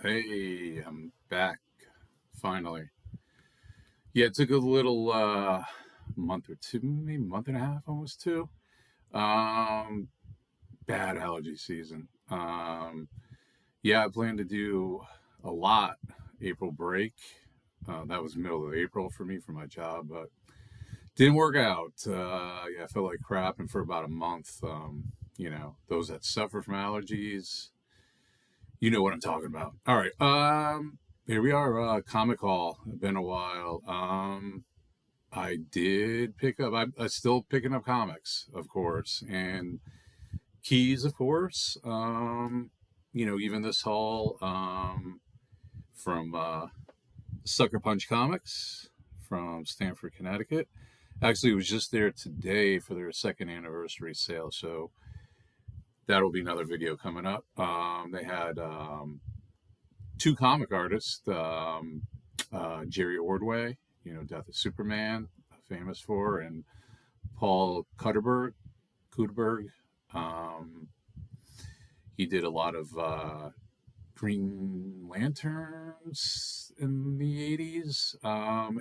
Hey, I'm back finally. Yeah, it took a little month or two, maybe month and a half, almost two. Um, Bad allergy season. Yeah, I plan to do a lot April break. That was middle of April for me for my job, but didn't work out. Yeah, I felt like crap, and for about a month, those that suffer from allergies, you know what I'm talking about. All right. Here we are, Comic Hall. It's been a while. I did pick up. I'm still picking up comics, of course, and keys, of course. Even this haul from Sucker Punch Comics from Stamford, Connecticut. Actually, it was just there today for their second anniversary sale, so that'll be another video coming up. They had two comic artists, Jerry Ordway, Death of Superman, famous for, and Paul Kuderberg. Um, he did a lot of Green Lanterns in the 80s,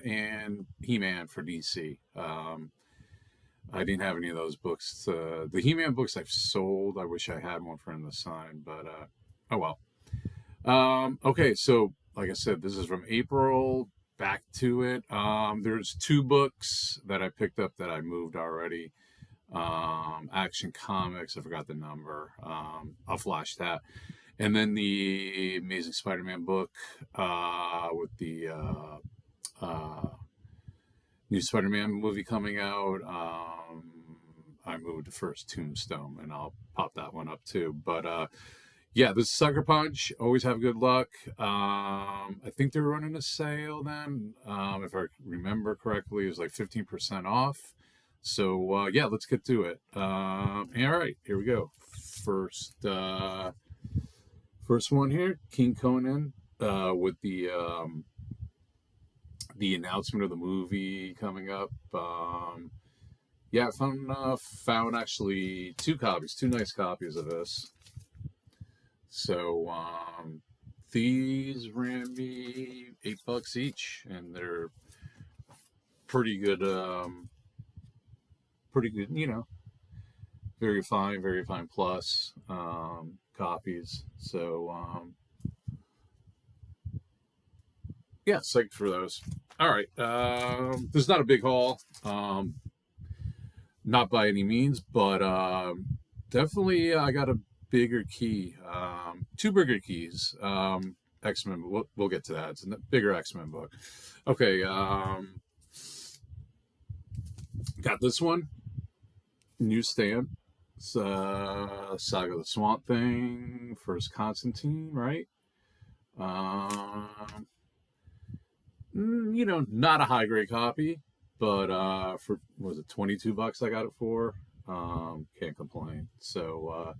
and He-Man for DC. I didn't have any of those books. The He-Man books I've sold. I wish I had one for him to sign, but oh well. Okay, so like I said, this is from April. Back to it. There's two books that I picked up that I moved already. Action Comics. I forgot the number. I'll flash that. And then the Amazing Spider-Man book with the new Spider-Man movie coming out. I moved to first Tombstone, and I'll pop that one up too. But yeah, this Sucker Punch. Always have good luck. I think they're running a sale then. If I remember correctly, it was like 15% off. So yeah, let's get to it. All right, here we go. First one here, King Conan, with the announcement of the movie coming up. Yeah, I found actually two nice copies of this. So these ran me $8 each, and they're pretty good. Pretty good, very fine plus copies. So yeah, psyched for those. All right, this is not a big haul, not by any means, but definitely I got a bigger key, two bigger keys. X-Men. We'll get to that. It's a bigger X-Men book. Okay. Got this one. Newsstand. It's Saga of the Swamp Thing. First Constantine, right? Not a high grade copy, but for was it $22 I got it for? Can't complain. So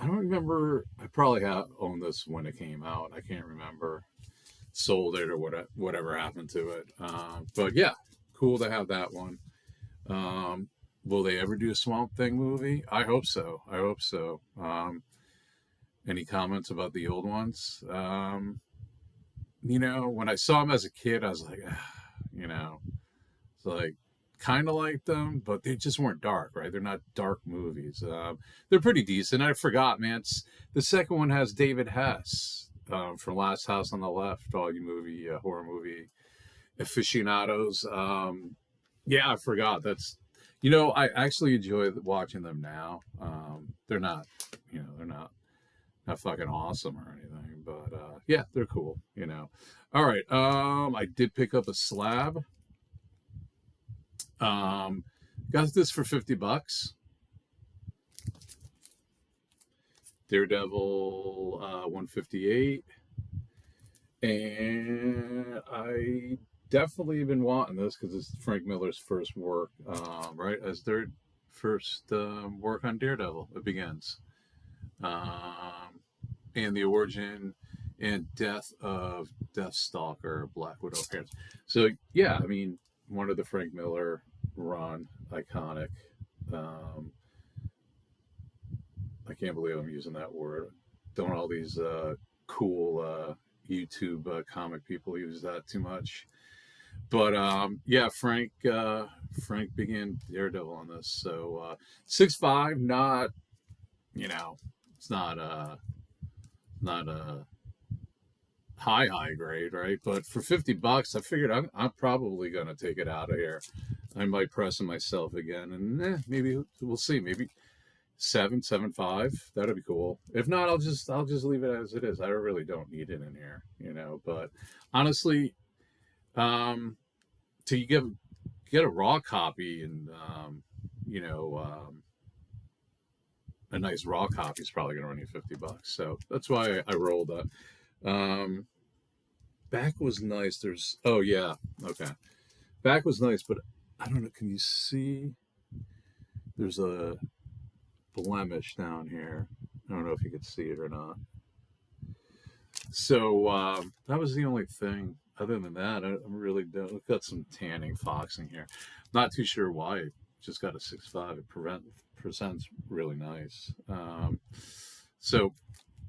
I don't remember. I probably owned this when it came out. I can't remember. Sold it or whatever happened to it. But yeah, cool to have that one. Will they ever do a Swamp Thing movie? I hope so. Any comments about the old ones? When I saw them as a kid, I was like, it's like kind of like them, but they just weren't dark, right? They're not dark movies. They're pretty decent. I forgot, man. The second one has David Hess from Last House on the Left, all you horror movie aficionados. Yeah, I forgot. I actually enjoy watching them now. They're not fucking awesome or anything, but yeah, they're cool. All right. I did pick up a slab. Got this for $50. Daredevil 158, and I definitely been wanting this because it's Frank Miller's first work, right? As their first work on Daredevil, it begins. And the origin and death of Deathstalker, Black Widow appearance. So yeah, I mean, one of the Frank Miller run, iconic. I can't believe I'm using that word. Don't all these cool YouTube comic people use that too much. But yeah, Frank began Daredevil on this. So 6'5", not, you know, it's not a high grade, right? But for $50, I figured I'm probably gonna take it out of here. I might press it myself again, and maybe we'll see. Maybe 7.75. That'd be cool. If not, I'll just leave it as it is. I really don't need it in here, But honestly, um, to get a raw copy and a nice raw copy is probably gonna run you $50. So that's why I rolled that. Back was nice. Oh yeah, okay. Back was nice, but I don't know. Can you see? There's a blemish down here. I don't know if you could see it or not. So that was the only thing. Other than that, I really don't. I've got some tanning foxing here. Not too sure why. It just got a 6.5. It presents really nice. So,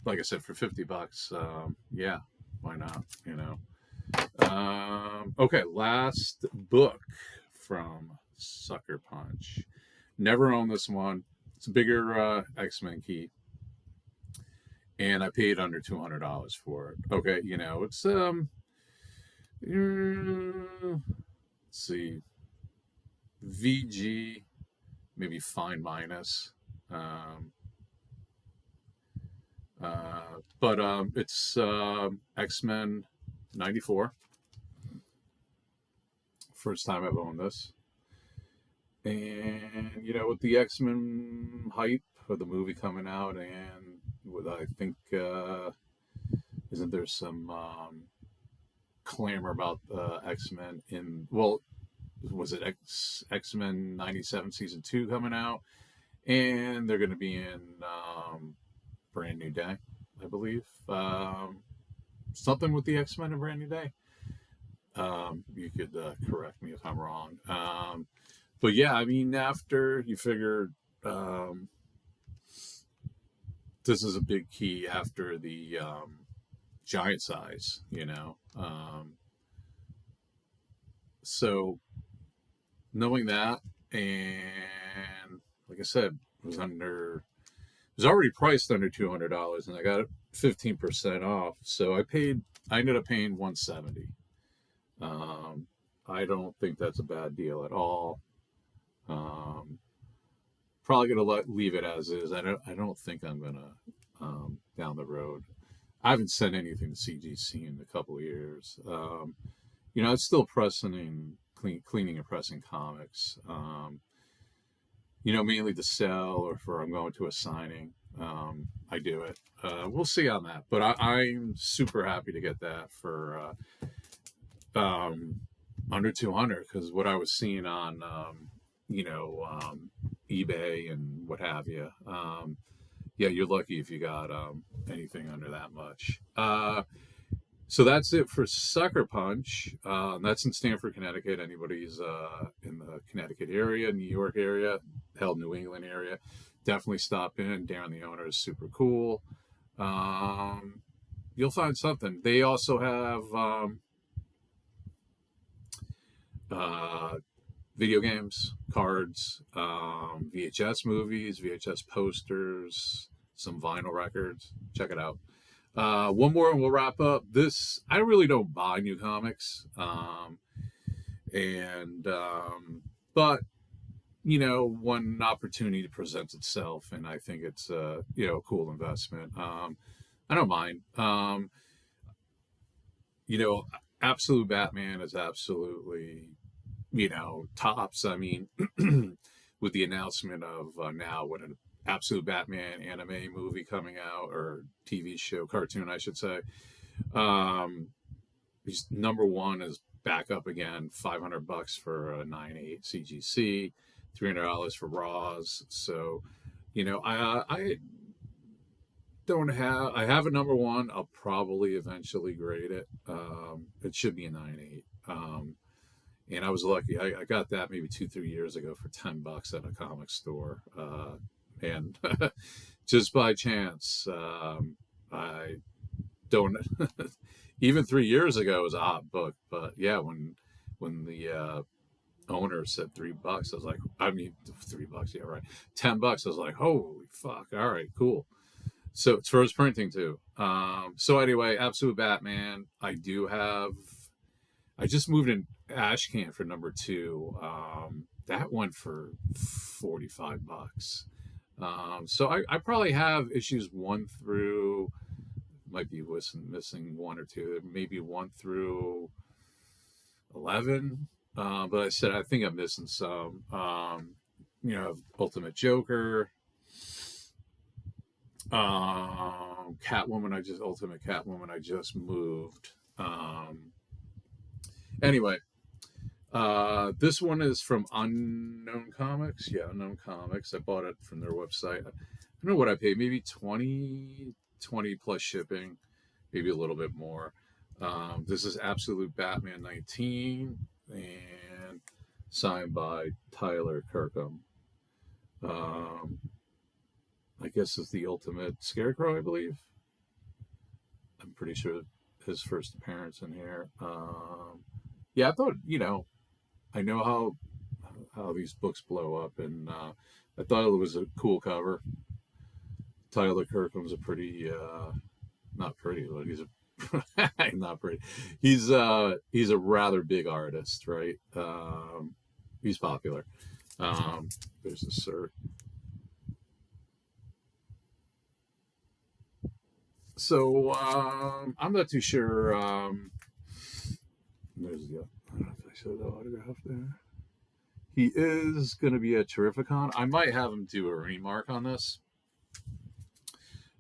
like I said, for $50, yeah, why not? Okay, last book from Sucker Punch. Never owned this one. It's a bigger X-Men key, and I paid under $200 for it. Okay, it's let's see, VG, maybe fine minus, but it's X-Men 94. First time I've owned this. And, with the X-Men hype of the movie coming out, and with, I think, isn't there some clamor about X-Men was it X-Men 97 season 2 coming out? And they're going to be in Brand New Day, I believe. Something with the X-Men in Brand New Day. You could correct me if I'm wrong. But yeah, I mean, after you figure this is a big key after the giant size, so knowing that, and like I said, it was already priced under $200, and I got it 15% off. So I ended up paying $170. I don't think that's a bad deal at all. Probably gonna leave it as is. I don't think I'm gonna down the road. I haven't sent anything to CGC in a couple of years. It's still pressing cleaning and pressing comics. Mainly to sell or for I'm going to a signing. I do it. We'll see on that, but I'm super happy to get that for under 200, because what I was seeing on eBay and what have you. Yeah, you're lucky if you got anything under that much. So that's it for Sucker Punch. That's in Stamford, Connecticut. Anybody's in the Connecticut area, New York area, hell, New England area, definitely stop in. Darren, the owner, is super cool. You'll find something. They also have video games, cards, VHS movies, VHS posters, some vinyl records. Check it out. One more and we'll wrap up. I really don't buy new comics. But when opportunity presents itself, and I think it's a cool investment, I don't mind. Absolute Batman is absolutely, tops. I mean, with the announcement of now what an Absolute Batman anime movie coming out, or TV show, cartoon, I should say. He's number one is back up again. $500 for a 9.8 CGC, $300 for Raws. So, I have a number one. I'll probably eventually grade it. It should be a 9.8. And I was lucky. I got that maybe 2-3 years ago for $10 at a comic store. And just by chance, I don't even 3 years ago it was a hot book, but yeah, when the owner said $3, I was like, I mean $3, yeah, right, $10. I was like, holy fuck! All right, cool. So it's first printing too. So anyway, Absolute Batman. I just moved in Ashcan for number two. That went for $45. So I probably have issues 1 through, might be missing one or two, maybe 1 through 11. But I think I'm missing some. Ultimate Joker, Ultimate Catwoman. I just moved. Anyway, this one is from Unknown Comics. Yeah, Unknown Comics. I bought it from their website. I don't know what I paid. Maybe 20 plus shipping, maybe a little bit more. This is Absolute Batman 19 and signed by Tyler Kirkham. I guess it's the Ultimate Scarecrow, I believe. I'm pretty sure his first appearance in here. Yeah, I thought, I know how these books blow up, and I thought it was a cool cover. Tyler Kirkham's a pretty, not pretty, but he's a not pretty. He's a rather big artist, right? He's popular. There's a cert. So I'm not too sure. There's the. I don't know if I showed the autograph there. He is going to be at Terrificon. I might have him do a remark on this.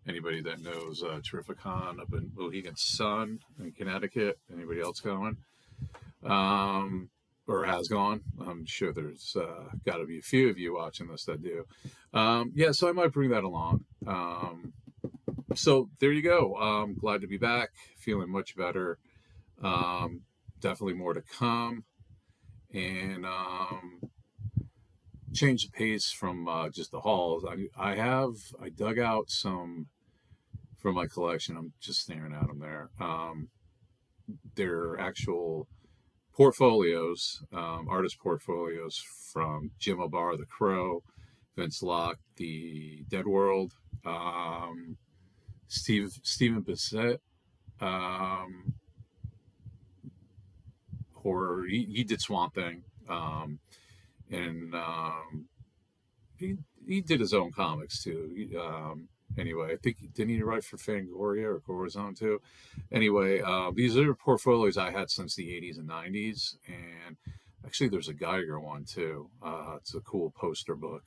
Anybody that knows Terrificon up in Mohegan Sun in Connecticut? Anybody else going? Or has gone? I'm sure there's got to be a few of you watching this that do. Yeah, so I might bring that along. So there you go. Glad to be back. Feeling much better. Definitely more to come. And change the pace from just the hauls. I dug out some from my collection. I'm just staring at them there. They're actual portfolios, artist portfolios from Jim O'Barr, The Crow, Vince Locke, The Dead World, Stephen Bissett, horror. He did Swamp Thing, and he did his own comics too. Anyway, I think didn't he write for Fangoria or Corazon too? Anyway, these are portfolios I had since the 80s and 90s, and actually there's a Geiger one too. It's a cool poster book.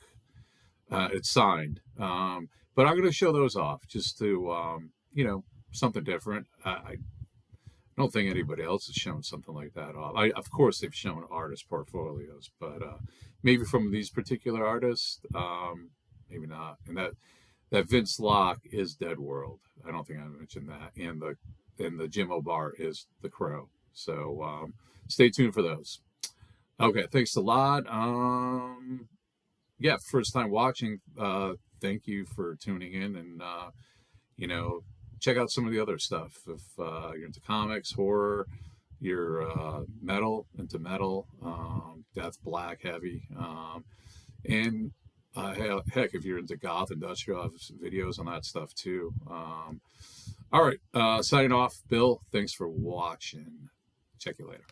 It's signed, but I'm going to show those off just to something different. I don't think anybody else has shown something like that off. Of course, they've shown artist portfolios, but maybe from these particular artists, maybe not. And that Vince Locke is Dead World. I don't think I mentioned that. And the Jim O'Barr is The Crow. So stay tuned for those. Okay, thanks a lot. Yeah, first time watching. Thank you for tuning in, and check out some of the other stuff. If you're into comics, horror, you're into metal, death, black, heavy, and heck, if you're into goth, industrial, I have videos on that stuff too. All right, signing off, Bill. Thanks for watching. Check you later.